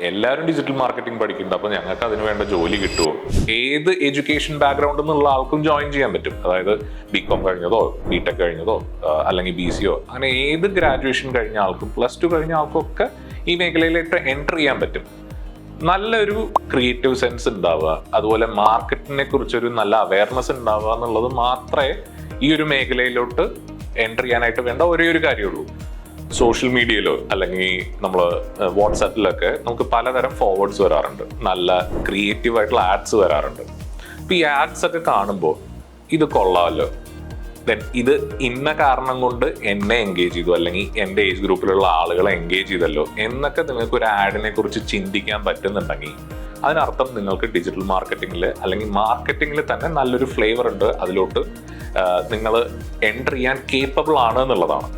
എല്ലാവരും digital marketing പഠിക്കുന്നുണ്ട്, അപ്പോൾ ഞങ്ങൾക്ക് അതിന് വേണ്ട ജോലി കിട്ടുമോ? ഏത് എഡ്യൂക്കേഷൻ ബാക്ക്ഗ്രൗണ്ടിൽ നിന്നുള്ള ആൾക്കും ജോയിൻ ചെയ്യാൻ പറ്റും. അതായത് BCom കഴിഞ്ഞതോ BTech കഴിഞ്ഞതോ അല്ലെങ്കിൽ BCO, അങ്ങനെ ഏത് ഗ്രാജുവേഷൻ കഴിഞ്ഞ ആൾക്കും +2 കഴിഞ്ഞ ആൾക്കും ഒക്കെ ഈ മേഖലയിലേക്ക് എൻ്റർ ചെയ്യാൻ പറ്റും. നല്ലൊരു ക്രിയേറ്റീവ് സെൻസ് ഉണ്ടാവുക, അതുപോലെ മാർക്കറ്റിനെ കുറിച്ചൊരു നല്ല അവയർനെസ് ഉണ്ടാവുക എന്നുള്ളത് മാത്രമേ ഈ ഒരു മേഖലയിലോട്ട് എൻ്റർ ചെയ്യാനായിട്ട് വേണ്ട ഒരേ ഒരു കാര്യമുള്ളൂ. സോഷ്യൽ മീഡിയയിലോ അല്ലെങ്കിൽ നമ്മൾ വാട്സാപ്പിലൊക്കെ നമുക്ക് പലതരം ഫോർവേഡ്സ് വരാറുണ്ട്, നല്ല ക്രിയേറ്റീവ് ആയിട്ടുള്ള ആഡ്സ് വരാറുണ്ട്. അപ്പോൾ ഈ ആഡ്സ് ഒക്കെ കാണുമ്പോൾ ഇത് കൊള്ളാമല്ലോ, ദെൻ ഇത് ഇന്ന കാരണം കൊണ്ട് എന്നെ എൻഗേജ് ചെയ്തു അല്ലെങ്കിൽ എൻ്റെ ഏജ് ഗ്രൂപ്പിലുള്ള ആളുകളെ എൻഗേജ് ചെയ്തല്ലോ എന്നൊക്കെ നിങ്ങൾക്ക് ഒരു ആഡിനെ കുറിച്ച് ചിന്തിക്കാൻ പറ്റുന്നുണ്ടെങ്കിൽ അതിനർത്ഥം നിങ്ങൾക്ക് ഡിജിറ്റൽ മാർക്കറ്റിങ്ങിൽ അല്ലെങ്കിൽ മാർക്കറ്റിങ്ങിൽ തന്നെ നല്ലൊരു ഫ്ലേവർ ഉണ്ട്, അതിലോട്ട് നിങ്ങൾ എൻ്റർ ചെയ്യാൻ കേപ്പബിൾ ആണ് എന്നുള്ളതാണ്.